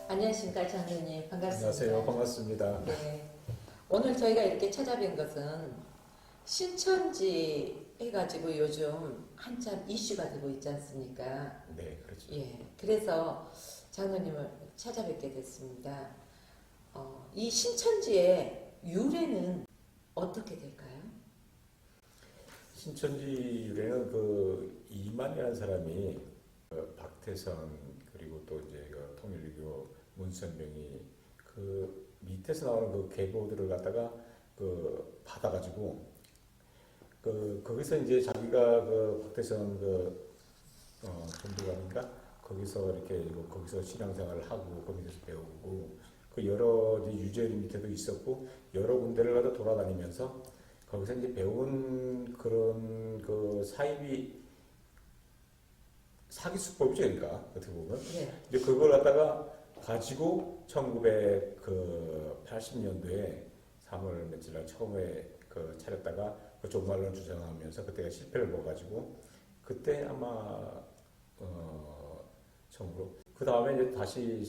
안녕하십니까 장로님, 반갑습니다. 안녕하세요. 반갑습니다. 네, 오늘 저희가 이렇게 찾아뵌 것은 신천지 해가지고 요즘 한참 이슈가 되고 있지 않습니까? 네, 그렇죠. 예, 그래서 장로님을 찾아뵙게 됐습니다. 이 신천지의 유래는 어떻게 될까요? 신천지 유래는 그 이만이라는 사람이 박태선 그리고 또 이제 그 통일교 문선명이 그 밑에서 나오는 그 계보들을 갖다가 그 받아가지고 그 거기서 이제 자기가 그 박태선 그 전도관인가 거기서 이렇게 거기서 신앙생활을 하고 그 밑에서 배우고 그 여러 이제 유재리 밑에도 있었고 여러 군데를 가다 돌아다니면서 거기서 이제 배운 그런 그 사기 수법이죠, 그러니까 어떻게 보면. 네. 이제 그걸 갖다가 가지고 1980년도에 3월 며칠 날 처음에 그 차렸다가 그 종말론 주장하면서 그때가 실패를 먹어가지고 그때 아마 처음으로 그 다음에 이제 다시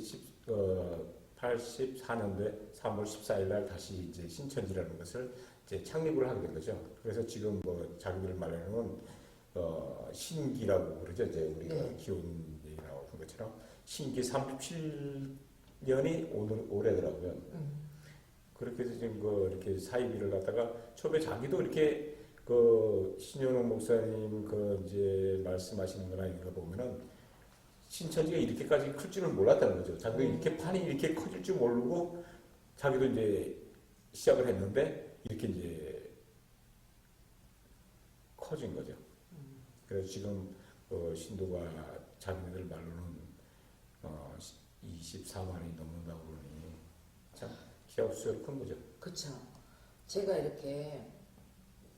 84년도에 3월 14일 날 다시 이제 신천지라는 것을 이제 창립을 하게 된 거죠. 그래서 지금 뭐 자기들 말로는 신기라고 그러죠. 이제 우리가 기원 얘기라고 한 것처럼 신기 37년이 올해더라고요. 그렇게 해서 지금 이렇게 사이비를 갖다가 처음에 자기도 이렇게 그 신현웅 목사님 그 이제 말씀하시는 거나 이런 거 보면은 신천지가 이렇게까지 클 줄은 몰랐다는 거죠. 자기도 이렇게 판이 이렇게 커질 줄 모르고 자기도 이제 시작을 했는데 이렇게 이제 커진 거죠. 그래서 지금 신도가 자기네들 말로는 24만이 넘는다고 그러니 참 기하급수적으로 큰 거죠. 그렇죠. 제가 이렇게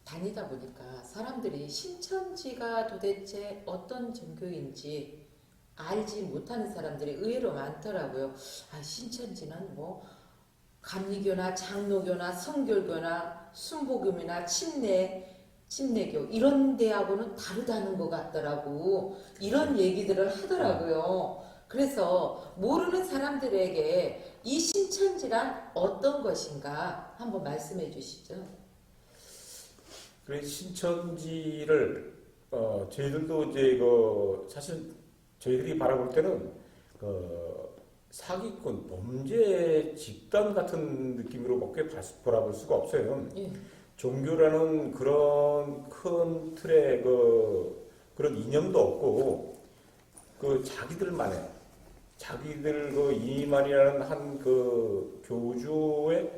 다니다 보니까 사람들이 신천지가 도대체 어떤 종교인지 알지 못하는 사람들이 의외로 많더라고요. 신천지는 뭐 감리교나 장로교나 성결교나 순복음이나 침례교 이런 데하고는 다르다는 것 같더라고. 이런 얘기들을 하더라고요. 그래서 모르는 사람들에게 이 신천지란 어떤 것인가 한번 말씀해 주시죠. 그래 신천지를 저희들도 이제 사실 저희들이 바라볼 때는 사기꾼 범죄 집단 같은 느낌으로밖에 바라볼 수가 없어요. 예. 종교라는 그런 큰 틀의 그런 이념도 없고 자기들 이만이라는 한 교주의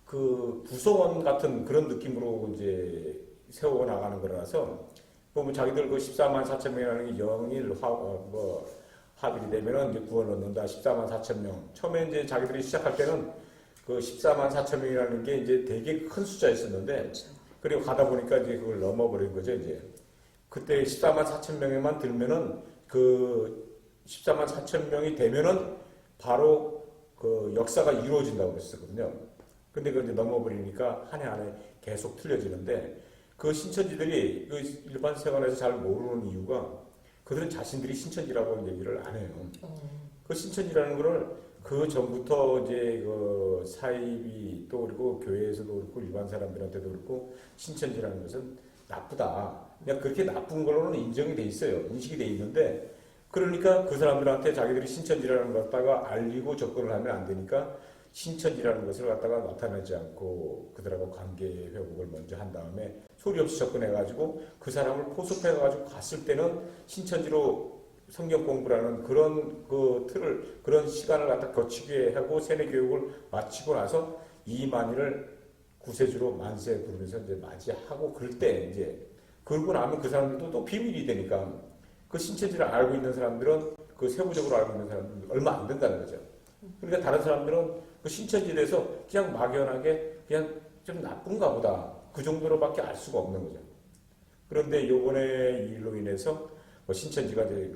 구성원 같은 그런 느낌으로 이제 세워 나가는 거라서 보면 자기들 14만 4천 명이라는 게 영일 합일이 되면은 이제 구원 얻는다 14만 4천 명. 처음에 이제 자기들이 시작할 때는 14만 4천 명이라는 게 이제 되게 큰 숫자였었는데 그렇죠. 그리고 가다 보니까 이제 그걸 넘어버린 거죠, 이제. 그때 14만 4천 명에만 들면은 14만 4천 명이 되면은 바로 역사가 이루어진다고 그랬었거든요. 근데 그걸 이제 넘어버리니까 한 해 한 해 계속 틀려지는데 그 신천지들이 일반 생활에서 잘 모르는 이유가 그들은 자신들이 신천지라고 얘기를 안 해요. 그 신천지라는 거를 그 전부터 이제 사입이 또 그리고 교회에서도 그렇고 일반 사람들한테도 그렇고 신천지라는 것은 나쁘다. 그냥 그렇게 나쁜 걸로는 인정이 돼 있어요. 인식이 돼 있는데 그러니까 그 사람들한테 자기들이 신천지라는 걸 갖다가 알리고 접근을 하면 안 되니까 신천지라는 것을 갖다가 나타내지 않고 그들하고 관계 회복을 먼저 한 다음에 소리 없이 접근해가지고 그 사람을 포섭해가지고 갔을 때는 신천지로 성경 공부라는 그런 틀을 그런 시간을 갖다 거치게 하고 세뇌 교육을 마치고 나서 이만희를 구세주로 만세 부르면서 이제 맞이하고 그럴 때 이제 그러고 나면 그 사람들도 또 비밀이 되니까 그 신천지를 알고 있는 사람들은 세부적으로 알고 있는 사람들은 얼마 안 된다는 거죠. 그러니까 다른 사람들은 그 신천지에 대해서 그냥 막연하게 그냥 좀 나쁜가 보다 그 정도로밖에 알 수가 없는 거죠. 그런데 요번에 이 일로 인해서 신천지가 이제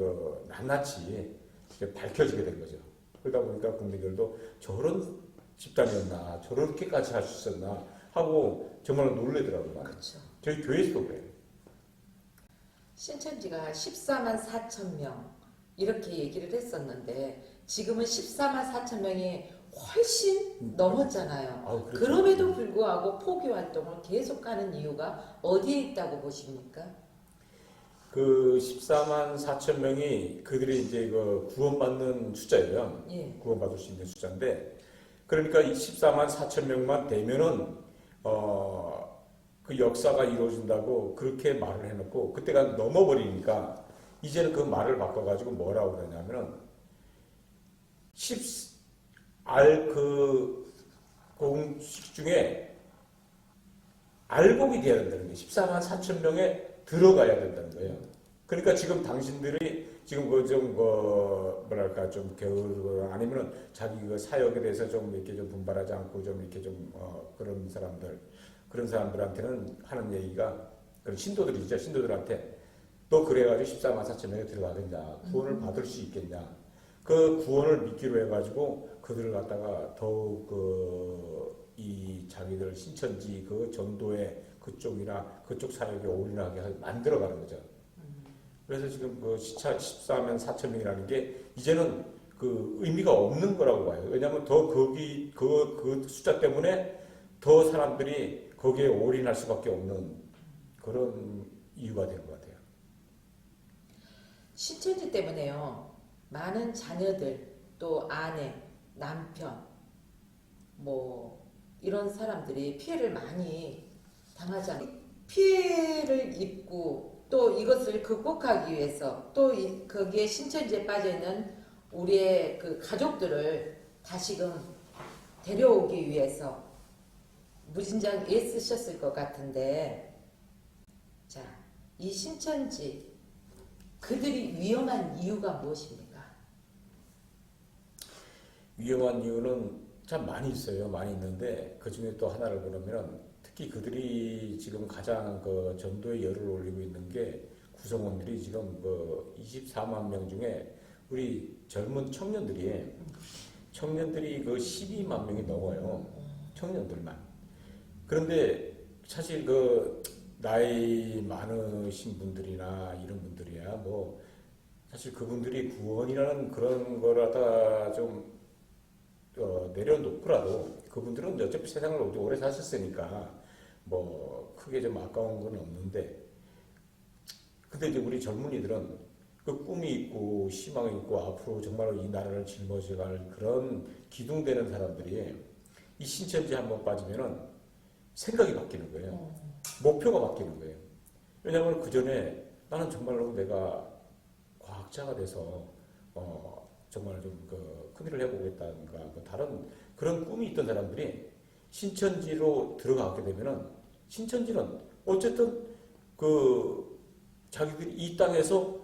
낱낱이 이제 밝혀지게 된 거죠. 그러다 보니까 국민들도 저런 집단이었나 저렇게까지 할 수 있었나 하고 정말 놀래더라고요. 그렇죠. 저희 교회에서도 그래요. 신천지가 14만 4천 명 이렇게 얘기를 했었는데 지금은 14만 4천 명이 훨씬 넘었잖아요. 아, 그렇죠. 그럼에도 불구하고 포교 활동을 계속 하는 이유가 어디에 있다고 보십니까? 그 14만 4천 명이 그들이 이제 그 구원받는 숫자예요. 예. 구원받을 수 있는 숫자인데, 그러니까 이 14만 4천 명만 되면은 그 역사가 이루어진다고 그렇게 말을 해놓고 그때가 넘어버리니까 이제는 그 말을 바꿔가지고 뭐라고 그러냐면은 그 공식 중에 알곡이 돼야 된다는 거예요. 14만 4천 명에 들어가야 된다는 거예요. 그러니까 지금 당신들이 지금 뭐랄까 좀 게으르고 아니면은 자기 그 사역에 대해서 좀 이렇게 좀 분발하지 않고 좀 이렇게 좀 그런 사람들한테는 하는 얘기가 그런 신도들이죠. 신도들한테 또 그래가지고 14만 4천 명에 들어가겠냐, 구원을 받을 수 있겠냐. 그 구원을 믿기로 해가지고 그들을 갖다가 더욱 이 자기들 신천지 그 전도의 그쪽이나 그쪽 사역에 올인하게 만들어가는 거죠. 그래서 지금 그 14만 4천 명이라는 게 이제는 그 의미가 없는 거라고 봐요. 왜냐하면 더 그 숫자 때문에 더 사람들이 거기에 올인할 수밖에 없는 그런 이유가 되는 것 같아요. 신천지 때문에요. 많은 자녀들, 또 아내, 남편, 뭐 이런 사람들이 피해를 많이 당하지 않아요. 피해를 입고 또 이것을 극복하기 위해서 또 거기에 신천지에 빠져있는 우리의 그 가족들을 다시금 데려오기 위해서 무진장 애쓰셨을 것 같은데, 자, 이 신천지 그들이 위험한 이유가 무엇입니까? 위험한 이유는 참 많이 있어요. 많이 있는데 그 중에 또 하나를 보면 특히 그들이 지금 가장 그 전도에 열을 올리고 있는 게 구성원들이 지금 그 24만 명 중에 우리 젊은 청년들이 그 12만 명이 넘어요. 청년들만. 그런데 사실 그 나이 많으신 분들이나 이런 분들이야 뭐 사실 그분들이 구원이라는 그런 거라다 좀 내려놓고라도 그분들은 어차피 세상을 오래 사셨으니까 뭐 크게 좀 아까운 건 없는데, 근데 이제 우리 젊은이들은 그 꿈이 있고 희망이 있고 앞으로 정말로 이 나라를 짊어져갈 그런 기둥되는 사람들이 이 신천지 한번 빠지면은 생각이 바뀌는 거예요. 목표가 바뀌는 거예요. 왜냐하면 그 전에 나는 정말로 내가 과학자가 돼서 정말 좀 큰일을 해보겠다든가 다른 그런 꿈이 있던 사람들이 신천지로 들어가게 되면은 신천지는 어쨌든 그 자기들이 이 땅에서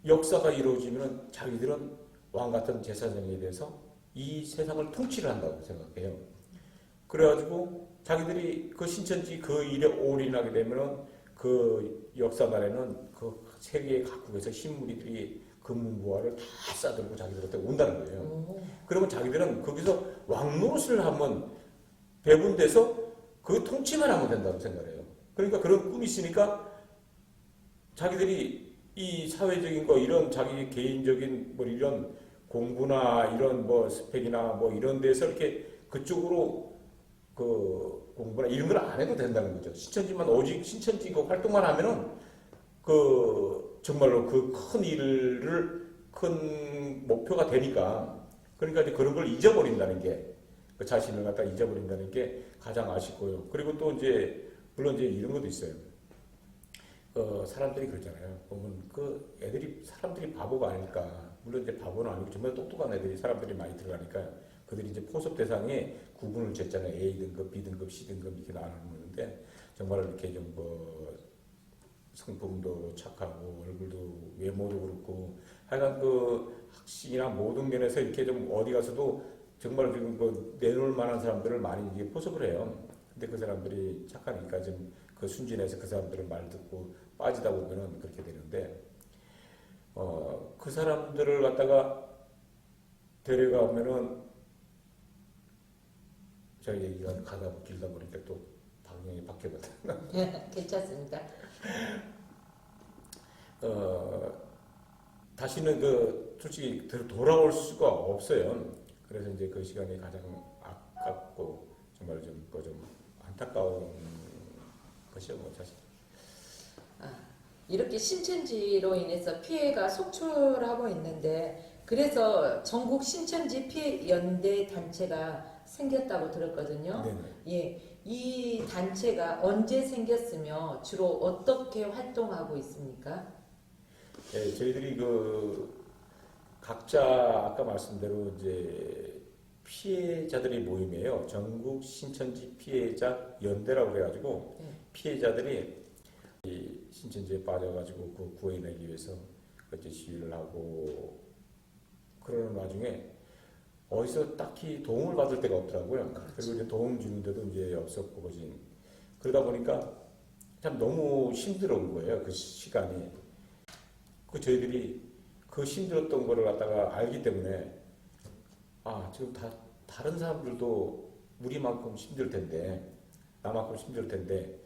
역사가 이루어지면은 자기들은 왕 같은 제사장에 대해서 이 세상을 통치를 한다고 생각해요. 그래가지고 자기들이 그 신천지 그 일에 올인하게 되면은 그 역사날에는 그 세계 각국에서 신무리들이 금문부화를 다 싸들고 자기들한테 온다는 거예요. 그러면 자기들은 거기서 왕 노릇을 하면 배분돼서 그 통치만 하면 된다고 생각해요. 그러니까 그런 꿈이 있으니까 자기들이 이 사회적인 거 이런 자기 개인적인 뭐 이런 공부나 이런 뭐 스펙이나 뭐 이런 데서 이렇게 그쪽으로 그 공부나 이런 걸 안 해도 된다는 거죠. 신천지만 오직 신천지 그 활동만 하면은 그 정말로 그 큰 일을 큰 목표가 되니까, 그러니까 이제 그런 걸 잊어버린다는 게 그 자신을 갖다 잊어버린다는 게 가장 아쉽고요. 그리고 또 이제 물론 이제 이런 것도 있어요. 사람들이 그러잖아요. 보면 그 사람들이 바보가 아닐까. 물론 이제 바보는 아니고 정말 똑똑한 애들이 사람들이 많이 들어가니까 그들이 이제 포섭 대상에 구분을 쟀잖아요. A 등급, B 등급, C 등급 이렇게 나누는데 정말 이렇게 좀 성품도 착하고 얼굴도 외모도 그렇고 하여간 그 학식이나 모든 면에서 이렇게 좀 어디 가서도 정말 지금 내놓을 만한 사람들을 많이 이게 포섭을 해요. 근데 그 사람들이 착하니까 좀 그 순진해서 그 사람들을 말 듣고 빠지다 보면은 그렇게 되는데, 그 사람들을 갖다가 데려가면은 제가 얘기가 길다 보니까 또 방향이 바뀌어버렸나? 괜찮습니다. 다시는 그 솔직히 돌아올 수가 없어요. 그래서 이제 그 시간이 가장 아깝고 정말 좀 안타까운 것이요, 뭐 사실. 이렇게 신천지로 인해서 피해가 속출하고 있는데 그래서 전국 신천지 피해 연대 단체가 생겼다고 들었거든요. 네네. 예, 이 단체가 언제 생겼으며 주로 어떻게 활동하고 있습니까? 예, 저희들이 각자 아까 말씀대로 이제 피해자들이 모임이에요. 전국 신천지 피해자 연대라고 그래가지고 네. 피해자들이 이 신천지에 빠져가지고 그 구해내기 위해서 그때 시위를 하고 그러는 와중에 어디서 딱히 도움을 받을 데가 없더라고요. 그리고 이제 도움 주는 데도 이제 없었고 거진 그러다 보니까 참 너무 힘들어온 거예요. 그 시간이. 저희들이 그 힘들었던 거를 갖다가 알기 때문에 지금 다른 사람들도 우리만큼 힘들 텐데 나만큼 힘들 텐데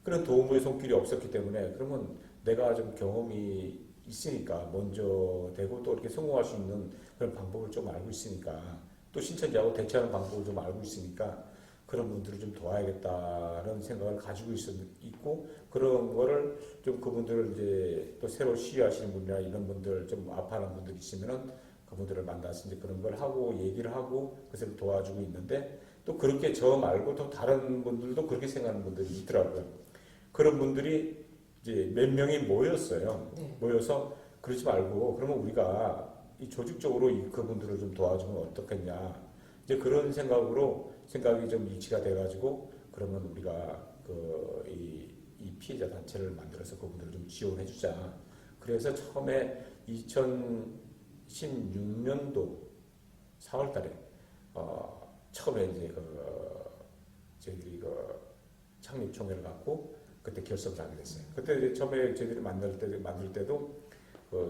그런 도움의 손길이 없었기 때문에 그러면 내가 좀 경험이 있으니까 먼저 되고 또 이렇게 성공할 수 있는 그런 방법을 좀 알고 있으니까 또 신천지하고 대처하는 방법을 좀 알고 있으니까 그런 분들을 좀 도와야겠다는 생각을 가지고 있고 그런 거를 좀 그분들을 이제 또 새로 시위하시는 분이나 이런 분들 좀 아파하는 분들 있으면은 그분들을 만나서 이제 그런 걸 하고 얘기를 하고 그것을 도와주고 있는데 또 그렇게 저 말고 또 다른 분들도 그렇게 생각하는 분들이 있더라고요. 그런 분들이 이제 몇 명이 모였어요. 네. 모여서 그러지 말고 그러면 우리가 이 조직적으로 그분들을 좀 도와주면 어떻겠냐. 이제 그런 생각이 좀 일치가 돼가지고 그러면 우리가 이 피해자 단체를 만들어서 그분들을 좀 지원해주자. 그래서 처음에 2016년도 4월달에 처음에 이제 저희들이 창립 총회를 갖고 그때 결성을 하게 됐어요. 그때 이제 처음에 저희들이 만들 때도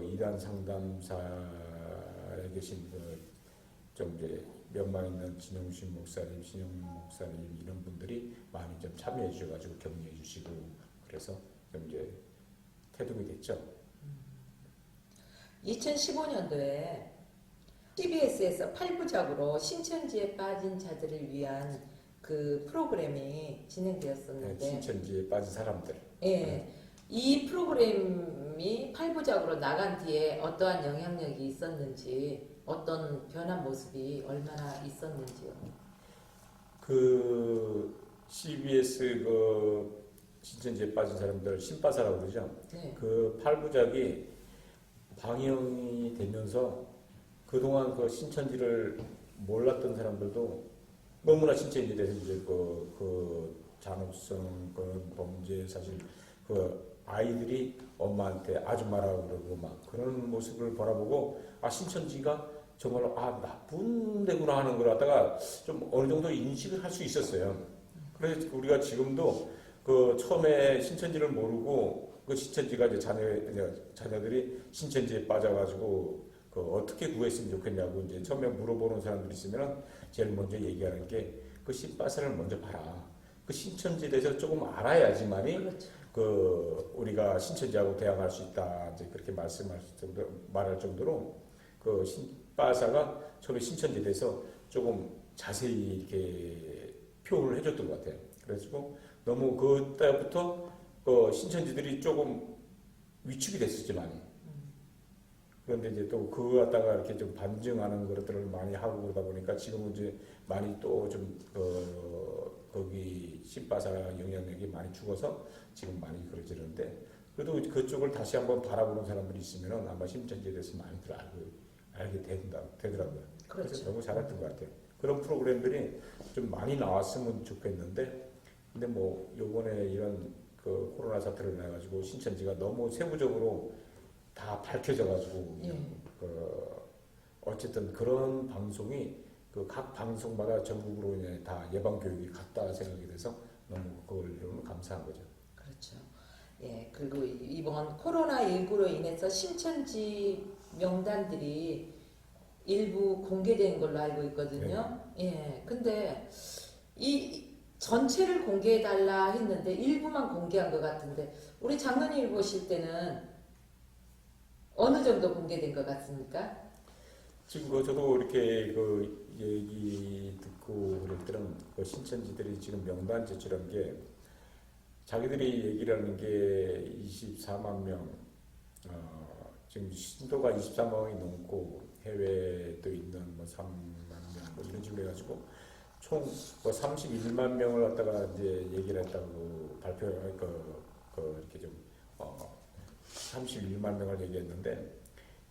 이단 상담사에 계신 좀 이제 명망 있는 진영신 목사님, 신영 목사님 이런 분들이 많이 좀 참여해 주셔가지고 격려해 주시고 그래서 좀 이제 태동이 됐죠. 2015년도에 CBS에서 8부작으로 신천지에 빠진 자들을 위한 그 프로그램이 진행되었었는데 신천지에 빠진 사람들. 예, 이 프로그램이 8부작으로 나간 뒤에 어떠한 영향력이 있었는지 어떤 변한 모습이 얼마나 있었는지요. CBS 신천지에 빠진 사람들 신빠사라고 그러죠. 네. 그 8부작이 방영이 되면서 그동안 신천지를 몰랐던 사람들도 너무나 신천지에 대해서 이제 잔혹성, 범죄 사실 아이들이 엄마한테 아줌마라고 그러고 막 그런 모습을 바라보고 신천지가 정말 나쁜 데구나 하는 걸 갖다가 좀 어느 정도 인식을 할 수 있었어요. 그래서 우리가 지금도 처음에 신천지를 모르고 신천지가 이제 자녀들이 신천지에 빠져가지고 어떻게 구했으면 좋겠냐고 이제 처음에 물어보는 사람들이 있으면 제일 먼저 얘기하는 게 신바사를 먼저 봐라. 신천지에 대해서 조금 알아야지만이 그렇죠. 우리가 신천지하고 대항할 수 있다. 이제 그렇게 말할 정도로 신바사가 처음에 신천지에 대해서 조금 자세히 이렇게 표현을 해줬던 것 같아요. 그래가지고 너무 그때부터 신천지들이 조금 위축이 됐었지만 그런데 이제 또 그거 갖다가 이렇게 좀 반증하는 것들을 많이 하고 그러다 보니까 지금은 이제 많이 또 좀 거기 신바사 영향력이 많이 죽어서 지금 많이 그러지는데 그래도 그쪽을 다시 한번 바라보는 사람들이 있으면 아마 신천지에 대해서 많이들 알게 되더라고요. 그렇죠. 그래서 너무 잘했던 것 같아요. 그런 프로그램들이 좀 많이 나왔으면 좋겠는데 근데 뭐 요번에 이런 코로나 사태를 인해 가지고 신천지가 너무 세부적으로 다 밝혀져가지고 어쨌든 그런 방송이 각 방송마다 전국으로 이제 다 예방 교육이 갔다 생각이 돼서 너무 그걸 감사한 거죠. 그렇죠. 예, 그리고 이번 코로나19로 인해서 신천지 명단들이 일부 공개된 걸로 알고 있거든요. 예, 근데 이 전체를 공개해달라 했는데 일부만 공개한 것 같은데 우리 장로님 보실 때는 어느 정도 공개된 것 같습니까? 지금 저도 이렇게 그 얘기 듣고 그럴 때는 그 신천지들이 지금 명단 제출한 게 자기들이 얘기를 하는 게 24만 명, 지금 신도가 24만 명이 넘고 해외도 있는 뭐 3만 명, 뭐 이런 식으로 해가지고 총 뭐 31만 명을 갖다가 이제 얘기를 했다고 이렇게 좀 31만 명을 얘기했는데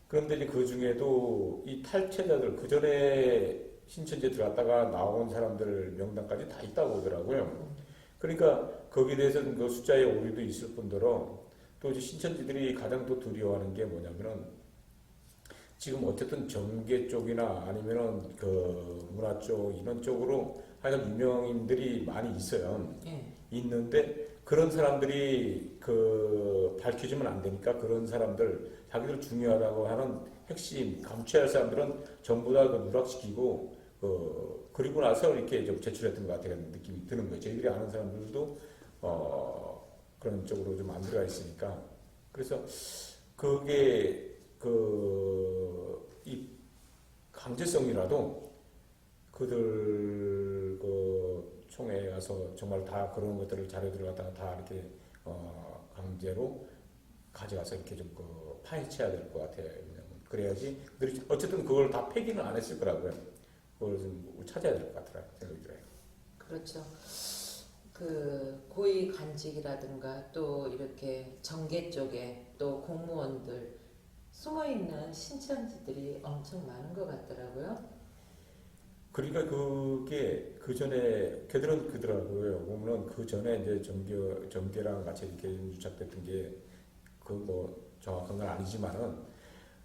그런데 이제 그 중에도 이 탈퇴자들 그 전에 신천지에 들어갔다가 나온 사람들 명단까지 다 있다고 하더라고요. 그러니까 거기에 대해서는 그 숫자의 오류도 있을 뿐더러 또 이제 신천지들이 가장 또 두려워하는 게 뭐냐면은 지금 어쨌든 정계 쪽이나 아니면은 그 문화 쪽 이런 쪽으로 하여간 유명인들이 많이 있어요. 예. 있는데 그런 사람들이 그 밝혀지면 안 되니까 그런 사람들 자기들 중요하다고 하는 핵심 감춰야 할 사람들은 전부 다 그 누락시키고 그리고 나서 이렇게 좀 제출했던 것 같아요. 느낌이 드는 거예요. 저희들이 아는 사람들도 그런 쪽으로 좀 안 들어가 있으니까 그래서 그게 이 강제성이라도 그들 그 총회에 가서 정말 다 그런 것들을 자료들을 갖다가 다 이렇게 강제로 가져가서 이렇게 좀 파헤쳐야 될 것 같아요. 왜냐면 그래야지 그들이 어쨌든 그걸 다 폐기는 안 했을 거라고요. 그걸 좀 찾아야 될 것 같더라고요. 생각이 들어요. 그렇죠. 그 고위 관직이라든가 또 이렇게 정계 쪽에 또 공무원들 숨어 있는 신천지들이 엄청 많은 것 같더라고요. 그러니까 그게 그 전에 걔들은 그더라고요. 보면은 그 전에 이제 정계랑 같이 이렇게 유착됐던 게 그 뭐 정확한 건 아니지만은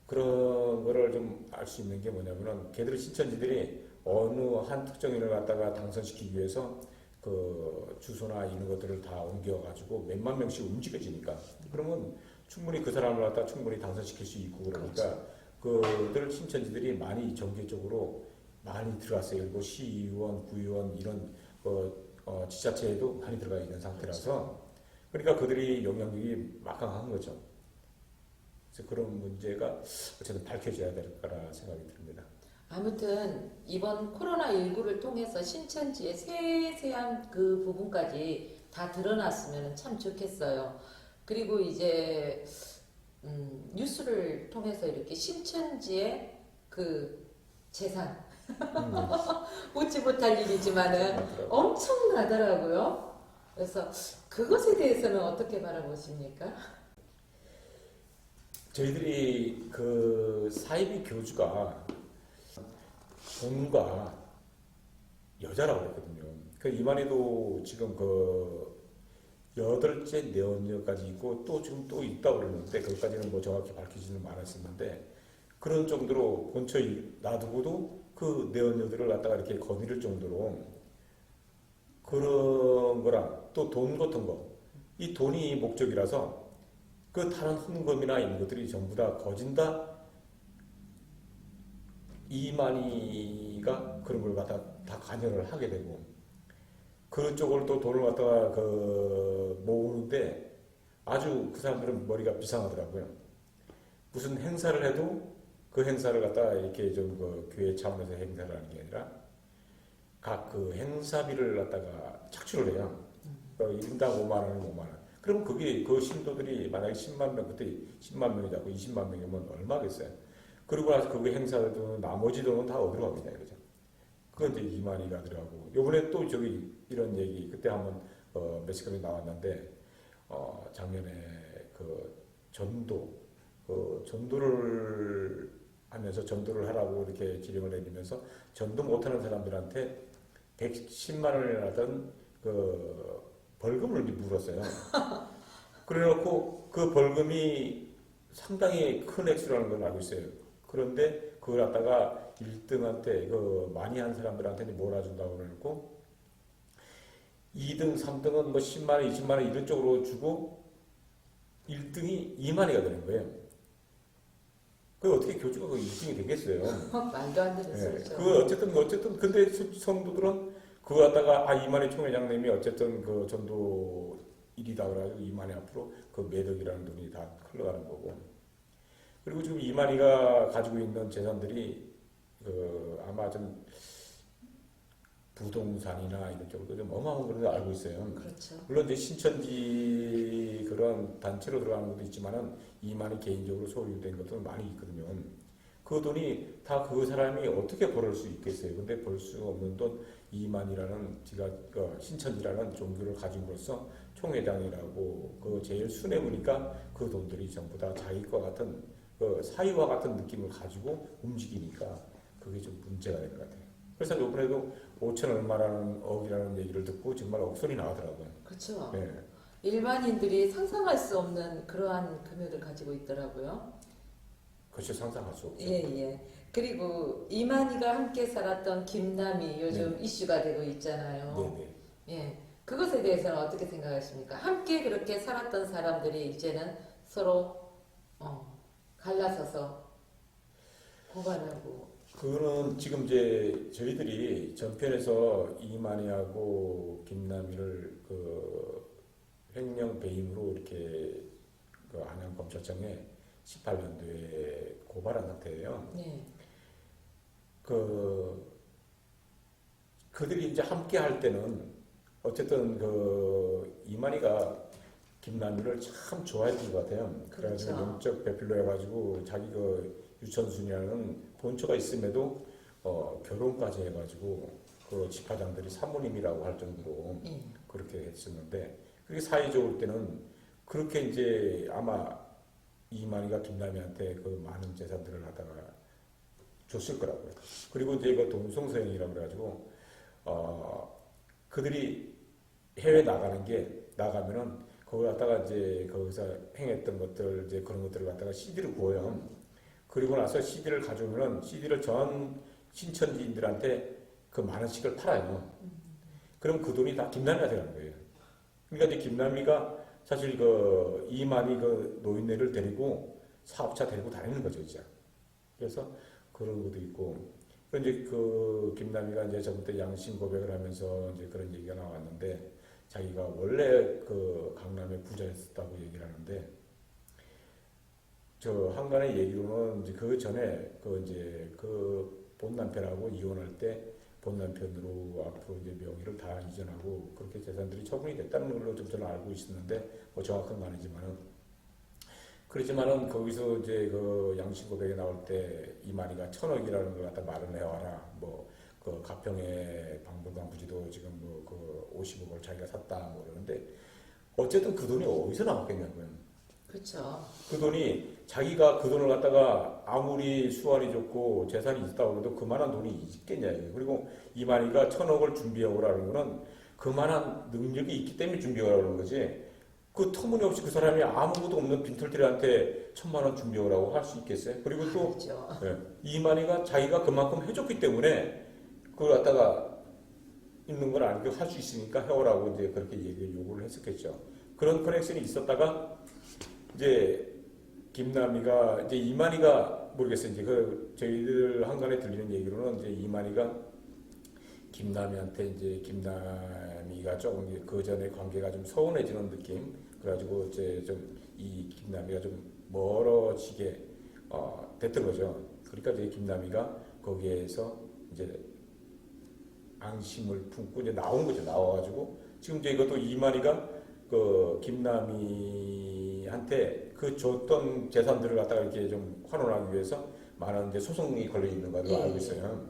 그런 거를 좀 알 수 있는 게 뭐냐면은 걔들 신천지들이 어느 한 특정인을 갖다가 당선시키기 위해서 그 주소나 이런 것들을 다 옮겨가지고 몇만 명씩 움직여지니까 그러면 충분히 그 사람을 갖다 충분히 당선시킬 수 있고 그러니까 그들 신천지들이 많이 정계 쪽으로 많이 들어갔어요. 그리고 시의원, 구의원 이런 지자체에도 많이 들어가 있는 상태라서 그러니까 그들이 영향력이 막강한 거죠. 그래서 그런 문제가 어쨌든 밝혀져야 될 거라 생각이 듭니다. 아무튼 이번 코로나19를 통해서 신천지의 세세한 그 부분까지 다 드러났으면 참 좋겠어요. 그리고 이제 뉴스를 통해서 이렇게 신천지의 그 재산 웃지 못할 일이지만은 엄청나더라고요. 그래서 그것에 대해서는 어떻게 바라보십니까? 저희들이 그 사이비 교주가 돈과 여자라고 그랬거든요. 그 이만희도 지금 그 8째 내원녀까지 있고 또 지금 또 있다고 그러는데 그것까지는 뭐 정확히 밝히지는 않았었는데 그런 정도로 본처에 놔두고도 그 내원녀들을 갖다가 이렇게 거느릴 정도로 그런 거랑 또 돈 같은 거 이 돈이 목적이라서 그 다른 헌금이나 이런 것들이 전부 다 거진다 이만희가 그런 걸 갖다 다 관여를 하게 되고 그쪽을 또 돈을 갖다가 모으는데 아주 그 사람들은 머리가 비상하더라고요. 무슨 행사를 해도 그 행사를 갖다가 이렇게 좀 교회 차원에서 행사를 하는 게 아니라 각 그 행사비를 갖다가 착취를 해요. 인당 5만 원을 5만 원. 그러면 그게 그 신도들이 만약에 10만 명 그때 10만 명이자고 20만 명이면 얼마겠어요? 그리고 나서 그 행사도 나머지 돈은 다 어디로 가겠냐 이거죠. 그건 이제 이만희가 들어가고 요번에 또 저기 이런 얘기 그때 한번 매스컴에 나왔는데 작년에 그 전도를 하면서 전도를 하라고 이렇게 지령을 내리면서 전도 못하는 사람들한테 110만 원이라던 그 벌금을 물었어요. 그래놓고 그 벌금이 상당히 큰 액수라는 걸 알고 있어요. 그런데 그걸 갖다가 1등한테 많이 한 사람들한테 몰아준다고 그러고 2등, 3등은 뭐 10만 원, 20만 원 이런 쪽으로 주고 1등이 2만이가 되는 거예요. 그 어떻게 교주가 그 1등이 되겠어요? 말도 안 되는 예, 소리죠. 그 어쨌든 근데 성도들은 그거 갖다가 이만희 총회장님이 어쨌든 그 전도 일이다 그래가지고 이만희 앞으로 그 매덕이라는 돈이 다 흘러가는 거고 그리고 지금 이만희가 가지고 있는 재산들이 아마 좀 부동산이나 이런 쪽으로 좀 어마어마한 걸로 알고 있어요. 그렇죠. 물론 이제 신천지 그런 단체로 들어가는 것도 있지만은 이만희 개인적으로 소유된 것도 많이 있거든요. 그 돈이 다 그 사람이 어떻게 벌을 수 있겠어요? 근데 벌 수 없는 돈 이만희라는 지가 신천지라는 종교를 가짐으로써 총회장이라고 그 제일 수뇌부니까 그 돈들이 전부 다 자기과 같은 그 사위와 같은 느낌을 가지고 움직이니까 그게 좀 문제가 될 것 같아요. 그래서 이번에도 5천 얼마라는 억이라는 얘기를 듣고 정말 억소리 나더라고요. 그렇죠. 예. 일반인들이 상상할 수 없는 그러한 금액을 가지고 있더라고요. 그렇죠. 상상할 수 없죠. 예, 예. 그리고 이만희가 함께 살았던 김남희 요즘 이슈가 되고 있잖아요. 네네. 예. 그것에 대해서는 어떻게 생각하십니까? 함께 그렇게 살았던 사람들이 이제는 서로 갈라서서 고발하고. 그거는 지금 이제 저희들이 전편에서 이만희하고 김남희를 그 횡령 배임으로 이렇게 그 안양검찰청에 18년도에 고발한 상태예요. 네. 그들이 이제 함께 할 때는 어쨌든 그 이만희가 김남희를 참 좋아했던 것 같아요. 그래가지고 그렇죠. 영적 배필로 해가지고 자기 그 유천순이라는 본처가 있음에도 결혼까지 해가지고 그 집화장들이 사모님이라고 할 정도로 그렇게 했었는데 그게 사회적으로 때는 그렇게 이제 아마 이만희가 김남희한테 그 많은 재산들을 갖다가 줬을 거라고요. 그리고 이제 이거 동성서행이라고 그래가지고 그들이 해외 나가면은 거기 갖다가 이제 거기서 행했던 것들 이제 그런 것들을 갖다가 CD를 구워요. 그리고 나서 CD를 가져오면은 CD를 전 신천지인들한테 그 만 원씩을 팔아요. 그럼 그 돈이 다 김남희가 되는 거예요. 그러니까 이제 김남희가 사실 그 이만희 그 노인네를 데리고 사업차 데리고 다니는 거죠, 이제. 그래서 그런 것도 있고. 그런데 이제 그 김남희가 이제 저부터 양심 고백을 하면서 이제 그런 얘기가 나왔는데 자기가 원래 그 강남에 부자였었다고 얘기를 하는데 저 한간의 얘기로는 이제 그 전에 그 본 남편하고 이혼할 때 본 남편으로 앞으로 이제 명의를 다 이전하고 그렇게 재산들이 처분이 됐다는 걸로 좀 저는 알고 있었는데 뭐 정확한 건 아니지만은 그렇지만은 거기서 이제 그 양심 고백에 나올 때 이만희가 1,000억이라는 걸 갖다 마련해 와라 뭐 그 가평의 박물관 부지도 지금 뭐 그 50억을 자기가 샀다 뭐 그러는데 어쨌든 그 돈이 어디서 나왔겠냐고요. 그렇죠. 그 돈이 자기가 그 돈을 갖다가 아무리 수완이 좋고 재산이 있다고 해도 그만한 돈이 있겠냐. 그리고 이만희가 1,000억을 준비해오라는 거는 그만한 능력이 있기 때문에 준비해오라는 거지. 그 터무니없이 그 사람이 아무것도 없는 빈털터리한테 1,000만 원 준비해오라고 할 수 있겠어요? 그리고 또 그렇죠. 이만희가 자기가 그만큼 해줬기 때문에 그걸 갖다가 있는 걸 알고 할 수 있으니까 해오라고 이제 그렇게 요구를 했었겠죠. 그런 커넥션이 있었다가 이제 김남희가 이제 이만희가 모르겠어요. 이제 그 저희들 한간에 들리는 얘기로는 이제 이만희가 김남희한테 이제 김남희가 조금 그 전에 관계가 좀 서운해지는 느낌. 그래가지고 이제 좀 이 김남희가 좀 멀어지게 됐던 거죠. 그러니까 이제 김남희가 거기에서 이제 앙심을 품고 이제 나온 거죠. 나와가지고 지금 이제 이것도 이만희가 그 김남희한테 그 줬던 재산들을 갖다가 이렇게 좀 환원하기 위해서 많은 이제 소송이 걸려 있는 걸로 알고 있어요.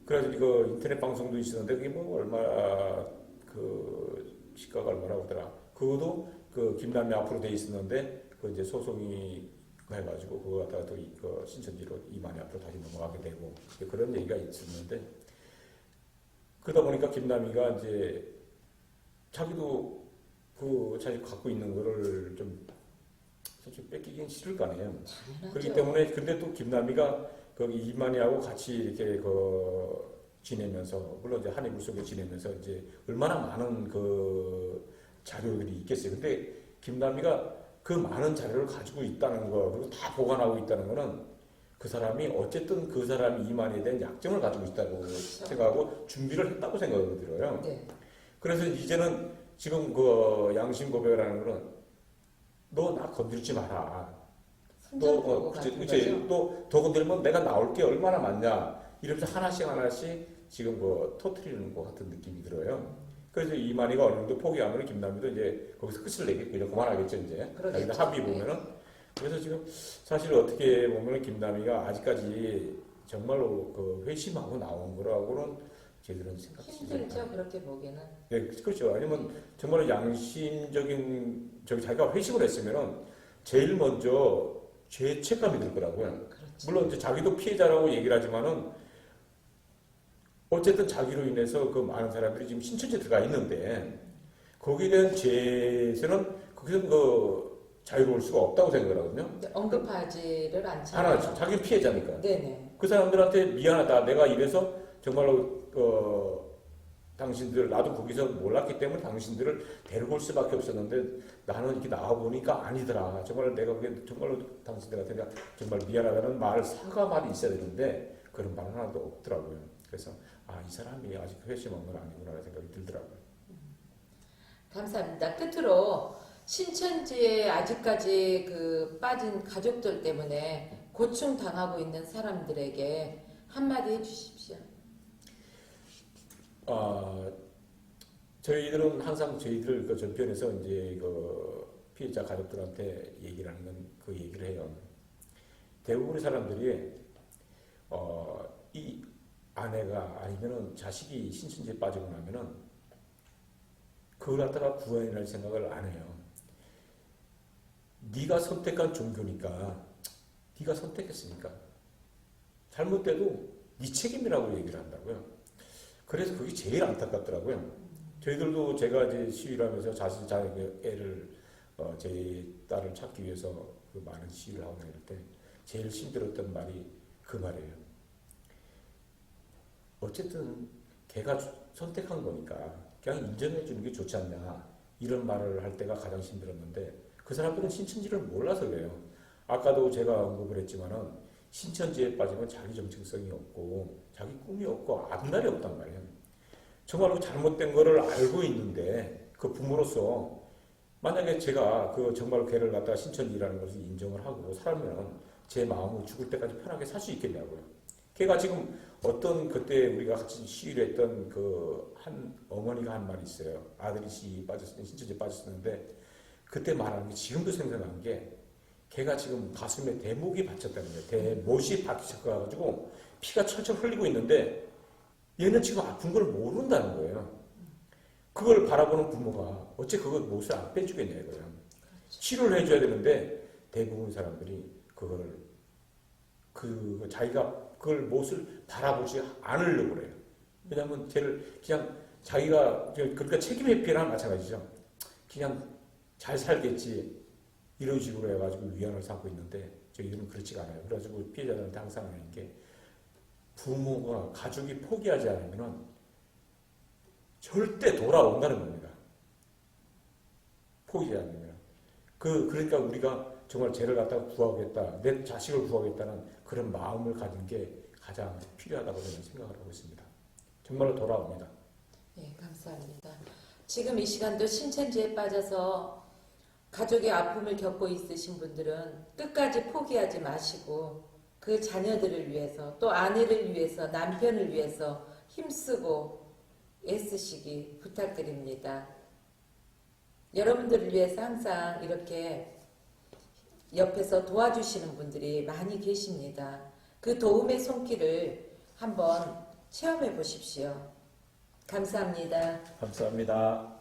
그래서 그 인터넷 방송도 있었는데 그게 뭐 얼마 그 시가가 얼마라고 하더라. 그것도 그 김남희 앞으로 돼 있었는데 그 이제 소송이 해가지고 그거 갖다가 또 그 신천지로 이만희 앞으로 다시 넘어가게 되고 그런 얘기가 있었는데 그러다 보니까 김남희가 이제 자기도 그 자기 갖고 있는 거를 좀 솔직히 뺏기긴 싫을 거 아니에요. 당연하죠. 그렇기 때문에 근데 또 김남희가 거기 이만희하고 같이 이렇게 그 지내면서 물론 이제 한해물 속에 지내면서 이제 얼마나 많은 그 자료들이 있겠어요. 근데 김남희가 그 많은 자료를 가지고 있다는 거 그리고 다 보관하고 있다는 거는 그 사람이 어쨌든 그 사람이 이만희에 대한 약점을 가지고 있다고 생각하고 준비를 했다고 생각이 들어요. 네. 그래서 이제는 지금 그 양심 고백을 하는 거는 너 나 건들지 마라. 손절보고 같은 거죠. 또더 건드리면 내가 나올 게 얼마나 많냐 이러면서 하나씩 지금 그 터트리는 것 같은 느낌이 들어요. 그래서 이만희가 어느 정도 포기하면 김남희도 이제 거기서 끝을 내겠고 이제 그만하겠죠 이제. 그러겠죠. 자기들 합의 보면은. 그래서 지금 사실 어떻게 보면은 김남희가 아직까지 정말로 그 회심하고 나온 거라고는 제대로 생각하지 힘들죠 그렇게 보기는. 네, 그렇죠. 아니면 정말 양심적인 자기가 회식을 했으면은 제일 먼저 죄책감이 들 거라고요. 그렇죠. 물론 이제 자기도 피해자라고 얘기를 하지만은 어쨌든 자기로 인해서 그 많은 사람들이 지금 신천지에 들어가 있는데 거기에 대한 죄에서는 거기서 그 자유로울 수가 없다고 생각을 하거든요. 근데 언급하지를 않잖아요. 하나 자기 피해자니까. 네네. 그 사람들한테 미안하다. 내가 이래서 정말로 당신들 나도 거기서 몰랐기 때문에 당신들을 데리고 올 수밖에 없었는데 나는 이렇게 나와 보니까 아니더라. 정말 내가 그게 정말로 당신들한테 내가 정말 미안하다는 말 사과 말이 있어야 되는데 그런 말은 하나도 없더라고요. 그래서 이 사람이 아직 회심한 건 아니구나 생각이 들더라고요. 감사합니다. 끝으로 신천지에 아직까지 그 빠진 가족들 때문에 고충 당하고 있는 사람들에게 한마디 해주십시오. 저희들은 항상 저희들 그 전편에서 이제 그 피해자 가족들한테 얘기를 하는 건 그 얘기를 해요. 대부분의 사람들이 이 아내가 아니면은 자식이 신천지에 빠지고 나면은 그걸 갖다가 구원이라는 생각을 안 해요. 네가 선택한 종교니까 네가 선택했으니까 잘못돼도 네 책임이라고 얘기를 한다고요. 그래서 그게 제일 안타깝더라고요. 저희들도 제가 이제 시위를 하면서 자기 애를 제 딸을 찾기 위해서 그 많은 시위를 하고 이럴 때 제일 힘들었던 말이 그 말이에요. 어쨌든 걔가 선택한 거니까 그냥 인정해 주는 게 좋지 않냐 이런 말을 할 때가 가장 힘들었는데 그 사람들은 신천지를 몰라서 그래요. 아까도 제가 언급을 했지만은 신천지에 빠지면 자기 정체성이 없고 자기 꿈이 없고 앞날이 없단 말이에요. 정말로 잘못된 거를 알고 있는데 그 부모로서 만약에 제가 그 정말로 걔를 갖다가 신천지라는 것을 인정을 하고 살면 제 마음을 죽을 때까지 편하게 살 수 있겠냐고요. 걔가 지금 어떤 그때 우리가 같이 시위를 했던 그 한 어머니가 한 말이 있어요. 아들이 신천지에 빠졌었는데 그때 말하는 게 지금도 생각나는 게 걔가 지금 가슴에 대목이 받쳤다는 거예요. 대못이 박혀가지고 피가 철철 흘리고 있는데 얘는 지금 아픈 걸 모른다는 거예요. 그걸 바라보는 부모가 어째 그걸 못을 안 빼주겠냐 이거예요. 치료를 해줘야 되는데 대부분 사람들이 그걸 자기가 그걸 못을 바라보지 않으려고 그래요. 왜냐하면 걔를 그냥 자기가 그러니까 책임 회피랑 마찬가지죠. 그냥 잘 살겠지 이런 식으로 해가지고 위안을 삼고 있는데 저희들은 그렇지가 않아요. 그래가지고 피해자들한테 항상 하는 게 부모가 가족이 포기하지 않으면 절대 돌아온다는 겁니다. 포기하지 않으면 그러니까 우리가 정말 쟤를 갖다가 구하겠다, 내 자식을 구하겠다는 그런 마음을 가진 게 가장 필요하다고 저는 생각을 하고 있습니다. 정말로 돌아옵니다. 네, 감사합니다. 지금 이 시간도 신천지에 빠져서 가족의 아픔을 겪고 있으신 분들은 끝까지 포기하지 마시고 그 자녀들을 위해서 또 아내를 위해서 남편을 위해서 힘쓰고 애쓰시기 부탁드립니다. 여러분들을 위해서 항상 이렇게 옆에서 도와주시는 분들이 많이 계십니다. 그 도움의 손길을 한번 체험해 보십시오. 감사합니다. 감사합니다.